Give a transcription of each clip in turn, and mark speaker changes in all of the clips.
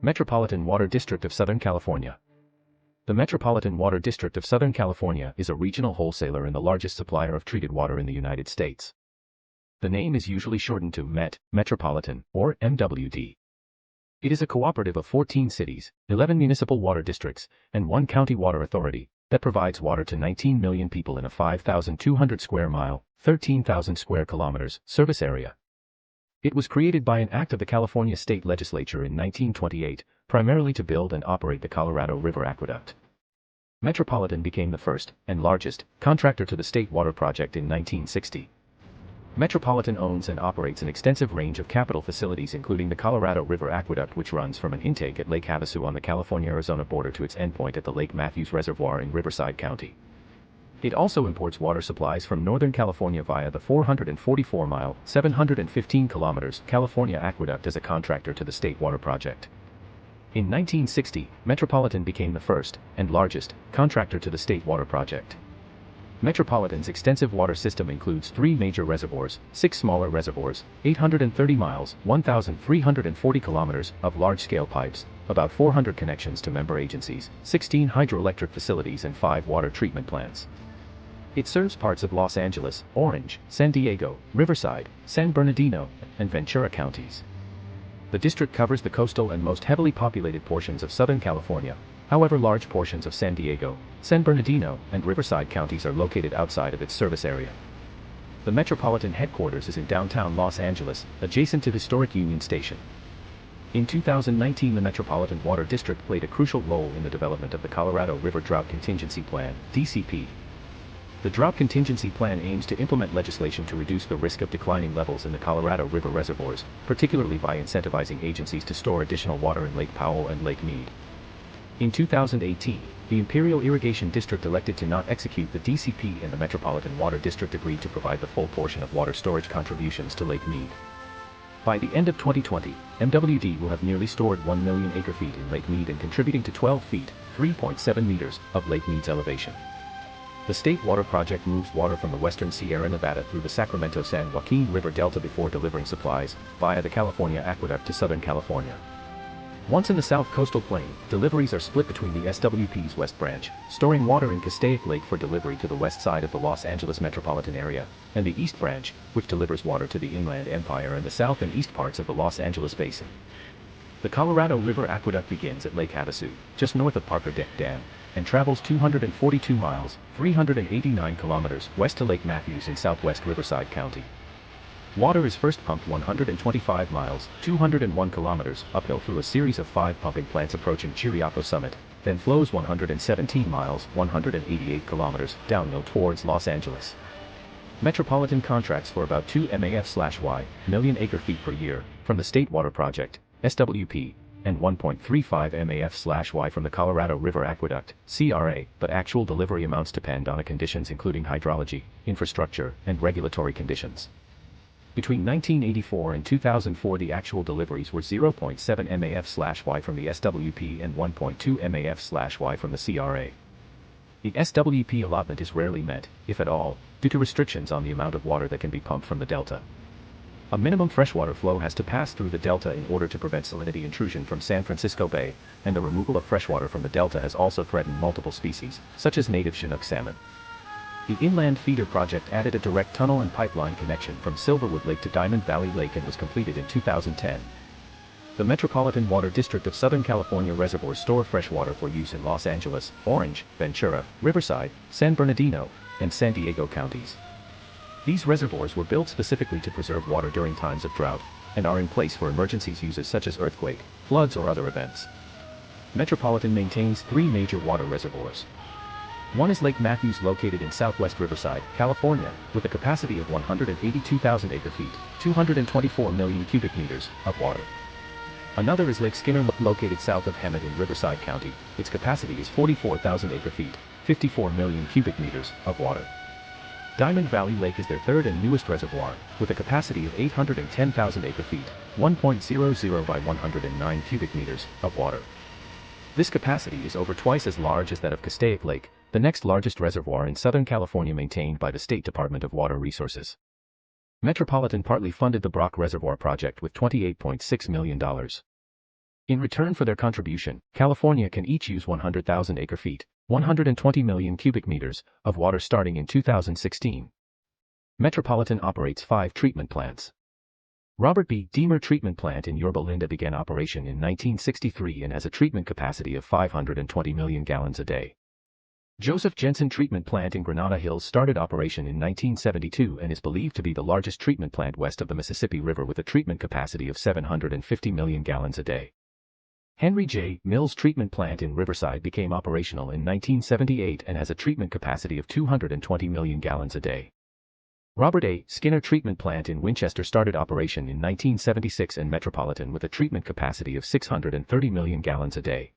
Speaker 1: Metropolitan Water District of Southern California. The Metropolitan Water District of Southern California is a regional wholesaler and the largest supplier of treated water in the United States. The name is usually shortened to Metropolitan, or MWD. It is a cooperative of 14 cities, 11 municipal water districts, and 1 county water authority that provides water to 19 million people in a 5,200 square mile, 13,000 square kilometers service area. It was created by an act of the California State Legislature in 1928, primarily to build and operate the Colorado River Aqueduct. Metropolitan became the first and largest contractor to the state water project in 1960. Metropolitan owns and operates an extensive range of capital facilities including the Colorado River Aqueduct, which runs from an intake at Lake Havasu on the California-Arizona border to its endpoint at the Lake Matthews Reservoir in Riverside County. It also imports water supplies from Northern California via the 444-mile, 715 kilometers California Aqueduct as a contractor to the state water project. In 1960, Metropolitan became the first and largest contractor to the state water project. Metropolitan's extensive water system includes 3 major reservoirs, 6 smaller reservoirs, 830 miles, 1,340 kilometers of large-scale pipes, about 400 connections to member agencies, 16 hydroelectric facilities and 5 water treatment plants. It serves parts of Los Angeles, Orange, San Diego, Riverside, San Bernardino, and Ventura counties. The district covers the coastal and most heavily populated portions of Southern California. However, large portions of San Diego, San Bernardino, and Riverside counties are located outside of its service area. The Metropolitan headquarters is in downtown Los Angeles, adjacent to historic Union Station. In 2019, the Metropolitan Water District played a crucial role in the development of the Colorado River Drought Contingency Plan, DCP. The Drought Contingency Plan aims to implement legislation to reduce the risk of declining levels in the Colorado River reservoirs, particularly by incentivizing agencies to store additional water in Lake Powell and Lake Mead. In 2018, the Imperial Irrigation District elected to not execute the DCP, and the Metropolitan Water District agreed to provide the full portion of water storage contributions to Lake Mead. By the end of 2020, MWD will have nearly stored 1 million acre-feet in Lake Mead and contributing to 12 feet, 3.7 meters, of Lake Mead's elevation. The state water project moves water from the western Sierra Nevada through the Sacramento-San Joaquin River Delta before delivering supplies via the California Aqueduct to Southern California. Once in the South Coastal Plain, deliveries are split between the SWP's West Branch, storing water in Castaic Lake for delivery to the west side of the Los Angeles metropolitan area, and the East Branch, which delivers water to the Inland Empire and the south and east parts of the Los Angeles Basin. The Colorado River Aqueduct begins at Lake Havasu, just north of Parker Dam, and travels 242 miles, 389 kilometers, west to Lake Matthews in southwest Riverside County. Water is first pumped 125 miles, 201 kilometers, uphill through a series of 5 pumping plants approaching Chiriaco Summit, then flows 117 miles, 188 kilometers, downhill towards Los Angeles. Metropolitan contracts for about 2 MAF/Y, million acre-feet per year, from the State Water Project, SWP, and 1.35 MAF/Y from the Colorado River Aqueduct, CRA, but actual delivery amounts depend on conditions including hydrology, infrastructure, and regulatory conditions. Between 1984 and 2004, the actual deliveries were 0.7 MAF/Y from the SWP and 1.2 MAF/Y from the CRA. The SWP allotment is rarely met, if at all, due to restrictions on the amount of water that can be pumped from the delta. A minimum freshwater flow has to pass through the delta in order to prevent salinity intrusion from San Francisco Bay, and the removal of freshwater from the delta has also threatened multiple species, such as native Chinook salmon. The Inland Feeder Project added a direct tunnel and pipeline connection from Silverwood Lake to Diamond Valley Lake and was completed in 2010. The Metropolitan Water District of Southern California reservoirs store freshwater for use in Los Angeles, Orange, Ventura, Riverside, San Bernardino, and San Diego counties. These reservoirs were built specifically to preserve water during times of drought, and are in place for emergencies uses such as earthquake, floods, or other events. Metropolitan maintains 3 major water reservoirs. One is Lake Matthews, located in southwest Riverside, California, with a capacity of 182,000 acre-feet, 224 million cubic meters, of water. Another is Lake Skinner, located south of Hemet in Riverside County. Its capacity is 44,000 acre-feet, 54 million cubic meters, of water. Diamond Valley Lake is their third and newest reservoir, with a capacity of 810,000 acre-feet, 1.00 by 109 cubic meters, of water. This capacity is over twice as large as that of Castaic Lake, the next largest reservoir in Southern California maintained by the State Department of Water Resources. Metropolitan partly funded the Brock Reservoir project with $28.6 million. In return for their contribution, California can each use 100,000 acre-feet, 120 million cubic meters, of water starting in 2016. Metropolitan operates 5 treatment plants. Robert B. Deemer Treatment Plant in Yorba Linda began operation in 1963 and has a treatment capacity of 520 million gallons a day. Joseph Jensen Treatment Plant in Granada Hills started operation in 1972 and is believed to be the largest treatment plant west of the Mississippi River with a treatment capacity of 750 million gallons a day. Henry J. Mills Treatment Plant in Riverside became operational in 1978 and has a treatment capacity of 220 million gallons a day. Robert A. Skinner Treatment Plant in Winchester started operation in 1976 and Metropolitan with a treatment capacity of 630 million gallons a day.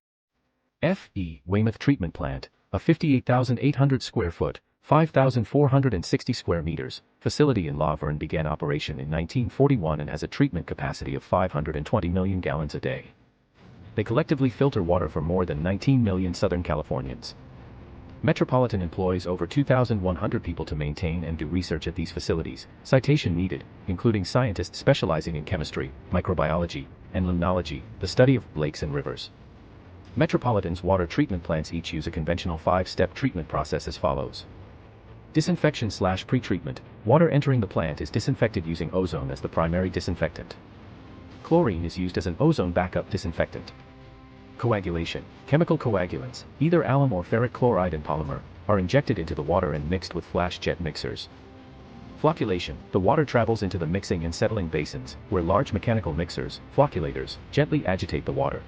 Speaker 1: F. E. Weymouth Treatment Plant, a 58,800 square foot, 5,460 square meters, facility in La Vergne began operation in 1941 and has a treatment capacity of 520 million gallons a day. They collectively filter water for more than 19 million Southern Californians. Metropolitan employs over 2,100 people to maintain and do research at these facilities, citation needed, including scientists specializing in chemistry, microbiology, and limnology, the study of lakes and rivers. Metropolitan's water treatment plants each use a conventional 5-step treatment process as follows. Disinfection/pre-treatment. Water entering the plant is disinfected using ozone as the primary disinfectant. Chlorine is used as an ozone backup disinfectant. Coagulation. Chemical coagulants, either alum or ferric chloride and polymer, are injected into the water and mixed with flash jet mixers. Flocculation. The water travels into the mixing and settling basins, where large mechanical mixers, flocculators, gently agitate the water.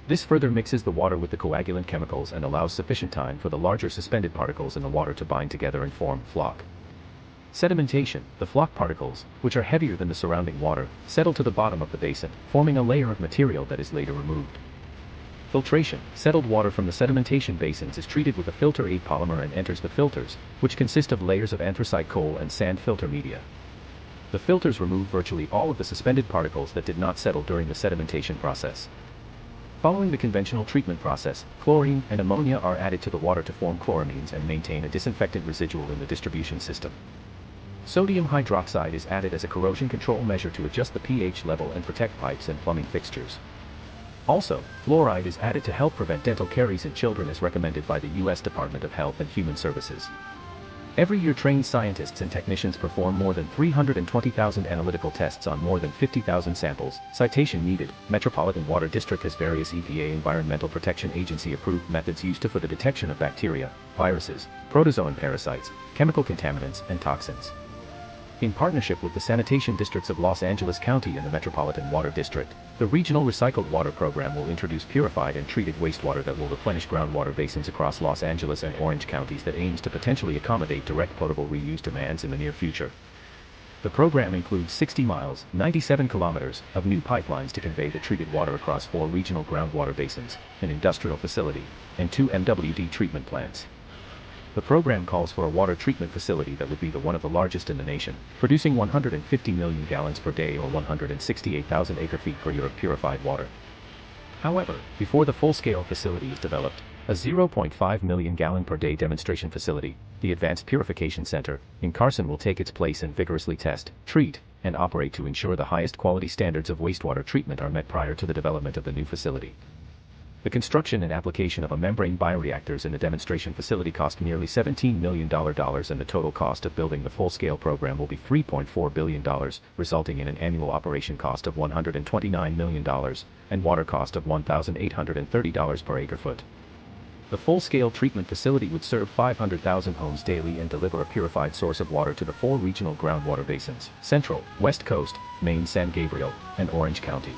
Speaker 1: This further mixes the water with the coagulant chemicals and allows sufficient time for the larger suspended particles in the water to bind together and form floc. Sedimentation. The floc particles, which are heavier than the surrounding water, settle to the bottom of the basin, forming a layer of material that is later removed. Filtration. Settled water from the sedimentation basins is treated with a filter aid polymer and enters the filters, which consist of layers of anthracite coal and sand filter media. The filters remove virtually all of the suspended particles that did not settle during the sedimentation process. Following the conventional treatment process, chlorine and ammonia are added to the water to form chloramines and maintain a disinfectant residual in the distribution system. Sodium hydroxide is added as a corrosion control measure to adjust the pH level and protect pipes and plumbing fixtures. Also, fluoride is added to help prevent dental caries in children as recommended by the U.S. Department of Health and Human Services. Every year trained scientists and technicians perform more than 320,000 analytical tests on more than 50,000 samples. Citation needed. Metropolitan Water District has various EPA Environmental Protection Agency approved methods used for the detection of bacteria, viruses, protozoan parasites, chemical contaminants, and toxins. In partnership with the sanitation districts of Los Angeles County and the Metropolitan Water District, the Regional Recycled Water Program will introduce purified and treated wastewater that will replenish groundwater basins across Los Angeles and Orange counties that aims to potentially accommodate direct potable reuse demands in the near future. The program includes 60 miles, 97 kilometers, of new pipelines to convey the treated water across 4 regional groundwater basins, an industrial facility, and 2 MWD treatment plants. The program calls for a water treatment facility that would be one of the largest in the nation, producing 150 million gallons per day or 168,000 acre-feet per year of purified water. However, before the full-scale facility is developed, a 0.5 million gallon per day demonstration facility, the Advanced Purification Center, in Carson will take its place and vigorously test, treat, and operate to ensure the highest quality standards of wastewater treatment are met prior to the development of the new facility. The construction and application of a membrane bioreactors in the demonstration facility cost nearly $17 million, and the total cost of building the full-scale program will be $3.4 billion, resulting in an annual operation cost of $129 million and water cost of $1,830 per acre-foot. The full-scale treatment facility would serve 500,000 homes daily and deliver a purified source of water to the 4 regional groundwater basins: Central, West Coast, Maine, San Gabriel, and Orange County.